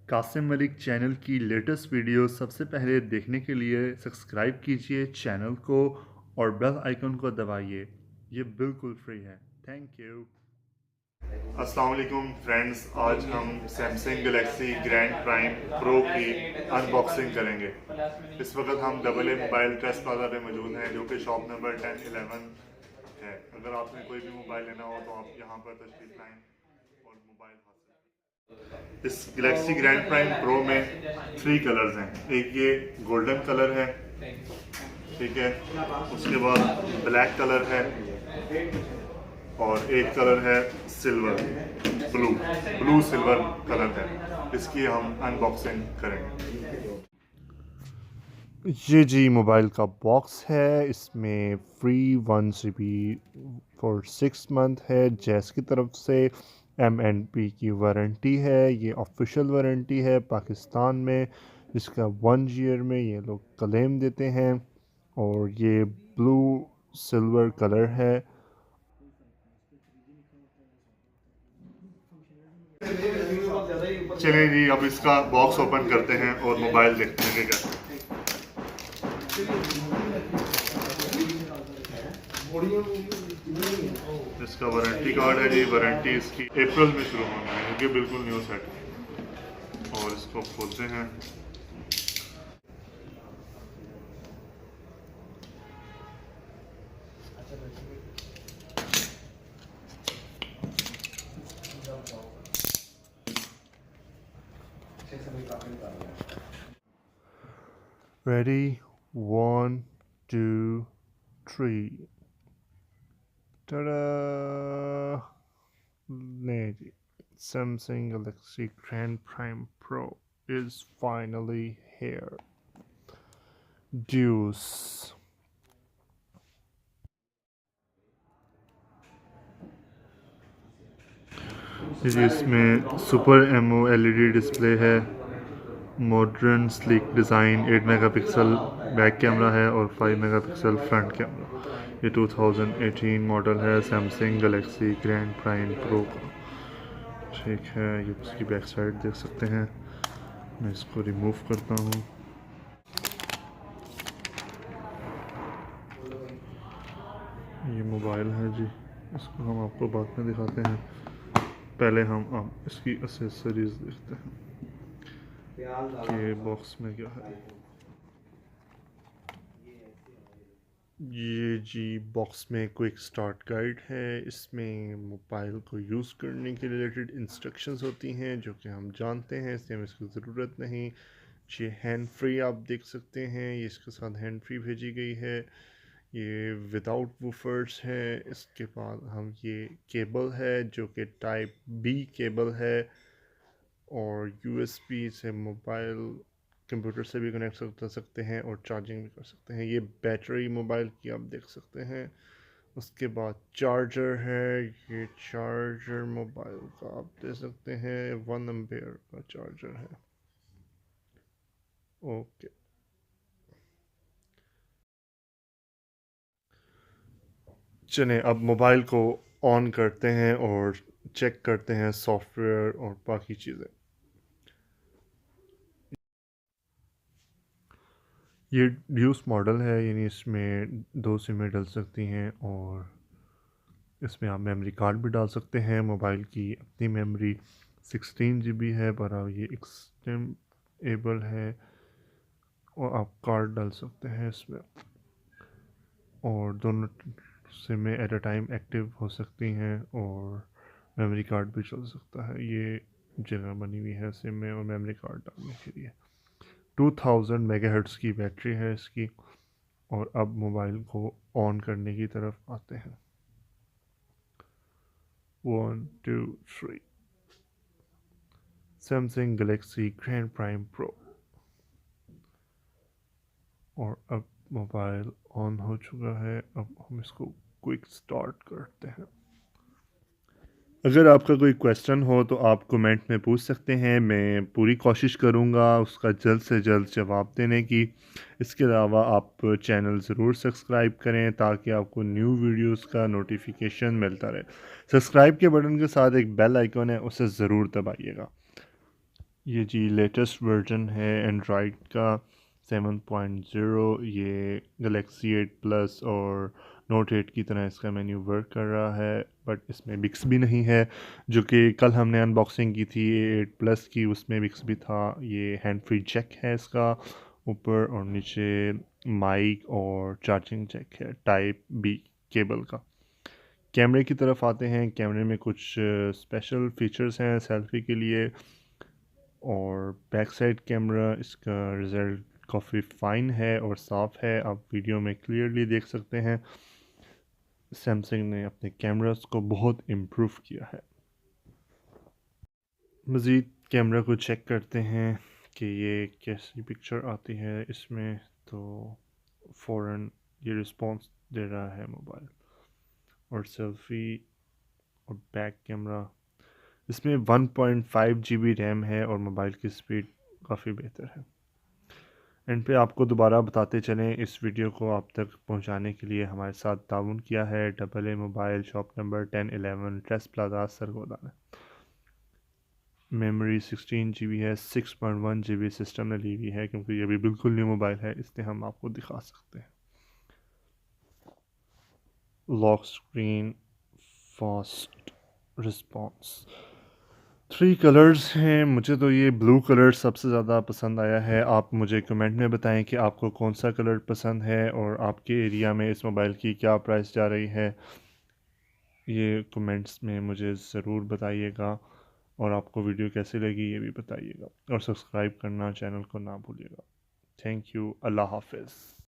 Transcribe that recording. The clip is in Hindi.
कासिम मलिक चैनल की लेटेस्ट वीडियो सबसे पहले देखने के लिए सब्सक्राइब कीजिए चैनल को और बेल आइकन को दबाइए। ये बिल्कुल फ्री है। Thank you. अस्सलाम वालेकुम फ्रेंड्स, आज हम Samsung Galaxy Grand Prime Pro की अनबॉक्सिंग करेंगे। इस वक्त हम double A mobile test plaza पे मौजूद हैं, जो कि शॉप नंबर 1011 है। अगर आपने कोई भी मोबाइल लेना हो तो आप यहाँ पर तशरीफ लाएं और मोबाइल हासिल करें। इस गैलेक्सी ग्रैंड प्राइम प्रो में 3 कलर्स हैं। एक ये गोल्डन कलर है, ठीक है, उसके बाद ब्लैक कलर है और एक कलर है silver, blue blue silver colour है। इसकी हम अनबॉक्सिंग करेंगे। ये जी मोबाइल का बॉक्स है। इसमें फ्री 1 GB फॉर 6 मंथ है। जैस की तरफ से MNP की वारंटी है। ये ऑफिशियल वारंटी है पाकिस्तान में, जिसका 1 ईयर में ये लोग क्लेम देते हैं। और ये ब्लू सिल्वर कलर है। चलिए जी, अब इसका बॉक्स ओपन करते हैं और मोबाइल देखते हैं कि कैसा है। इसका वारंटी कार्ड है जी। वारंटी इसकी अप्रैल में शुरू होनी है, क्योंकि बिल्कुल न्यू सेट है। और इसको खोलते हैं। रेडी, 1 2 3। Ta-da! नहीं जी, Samsung Galaxy Grand Prime Pro is finally here. Deuce. जी, इसमें सुपर एमओ LED डिस्प्ले है। Modern sleek design, 8 megapixel back camera है और 5 मेगापिक्सल फ्रंट कैमरा। ये 2018 मॉडल है Samsung Galaxy Grand Prime pro का। ठीक है, ये उसकी बैक साइड देख सकते हैं। मैं इसको रिमूव करता हूँ। ये मोबाइल है जी, इसको हम आपको बाद में दिखाते हैं। पहले हम अब इसकी एसेसरीज देखते हैं कि बॉक्स में क्या है। ये जी बॉक्स में क्विक स्टार्ट गाइड है। इसमें मोबाइल को यूज़ करने के रिलेटेड इंस्ट्रक्शंस होती हैं, जो कि हम जानते हैं, इसलिए हमें इसकी ज़रूरत नहीं। ये हैंड फ्री आप देख सकते हैं, ये इसके साथ हैंड फ्री भेजी गई है। ये विदाउट वूफर्स है। इसके बाद हम ये केबल है जो कि टाइप B केबल है, और USB से मोबाइल कंप्यूटर से भी कनेक्ट कर सकते हैं और चार्जिंग भी कर सकते हैं। ये बैटरी मोबाइल की आप देख सकते हैं। उसके बाद चार्जर है। ये चार्जर मोबाइल का आप देख सकते हैं, 1 एम्पेयर का चार्जर है। ओके, चलें अब मोबाइल को ऑन करते हैं और चेक करते हैं सॉफ्टवेयर और बाकी चीज़ें। ये ड्यूस मॉडल है, यानी इसमें 2 सिमें डल सकती हैं और इसमें आप मेमोरी कार्ड भी डाल सकते हैं। मोबाइल की अपनी मेमोरी 16 GB है, पर ये एक्सटेंडेबल है और आप कार्ड डाल सकते हैं इसमें। और दोनों सिमें एट अ टाइम एक्टिव हो सकती हैं और मेमोरी कार्ड भी चल सकता है। ये जगह बनी हुई है सिम में और मेमोरी कार्ड डालने के लिए। 2000 मेगाहर्ट्ज़ की बैटरी है इसकी। और अब मोबाइल को ऑन करने की तरफ आते हैं। 1 2 3। Samsung Galaxy Grand Prime pro. और अब मोबाइल ऑन हो चुका है। अब हम इसको क्विक स्टार्ट करते हैं। अगर आपका कोई क्वेश्चन हो तो आप कमेंट में पूछ सकते हैं, मैं पूरी कोशिश करूँगा उसका जल्द से जल्द जवाब देने की। इसके अलावा आप चैनल ज़रूर सब्सक्राइब करें ताकि आपको न्यू वीडियोस का नोटिफिकेशन मिलता रहे। सब्सक्राइब के बटन के साथ एक बेल आइकन है, उसे ज़रूर दबाइएगा। ये जी लेटेस्ट वर्जन है एंड्रॉयड का 7.0। ये गलेक्सी 8 प्लस और नोट 8 की तरह इसका मेन्यू वर्क कर रहा है, बट इसमें बिक्स भी नहीं है, जो कि कल हमने अनबॉक्सिंग की थी 8 प्लस की, उसमें बिक्स भी था। ये हैंड फ्री जैक है इसका, ऊपर और नीचे माइक और चार्जिंग जैक है टाइप बी केबल का। कैमरे की तरफ आते हैं। कैमरे में कुछ स्पेशल फीचर्स हैं सेल्फी के लिए, और बैक साइड कैमरा इसका रिज़ल्ट काफ़ी फ़ाइन है और साफ़ है, आप वीडियो में क्लियरली देख सकते हैं। सैमसंग ने अपने कैमरास को बहुत इम्प्रूव किया है। मज़ीद कैमरा को चेक करते हैं कि ये कैसी पिक्चर आती है इसमें। तो फ़ौरन ये रिस्पॉन्स दे रहा है मोबाइल। और सेल्फ़ी और बैक कैमरा, इसमें 1.5 GB रैम है और मोबाइल की स्पीड काफ़ी बेहतर है। एंड पे आपको दोबारा बताते चलें, इस वीडियो को आप तक पहुंचाने के लिए हमारे साथ ताउन किया है AA mobile, shop number 1011 trace plaza Sargodha में। मेमोरी 16 GB है, 6.1 GB सिस्टम ने ली हुई है, क्योंकि ये भी बिल्कुल न्यू मोबाइल है, इसलिए हम आपको दिखा सकते हैं। Lock screen, fast response, 3 colours हैं। मुझे तो ये ब्लू कलर सबसे ज़्यादा पसंद आया है। आप मुझे कमेंट में बताएं कि आपको कौन सा कलर पसंद है और आपके एरिया में इस मोबाइल की क्या प्राइस जा रही है। ये कमेंट्स में मुझे ज़रूर बताइएगा, और आपको वीडियो कैसी लगी ये भी बताइएगा, और सब्सक्राइब करना चैनल को ना भूलिएगा। Thank you. अल्लाह हाफ़िज़।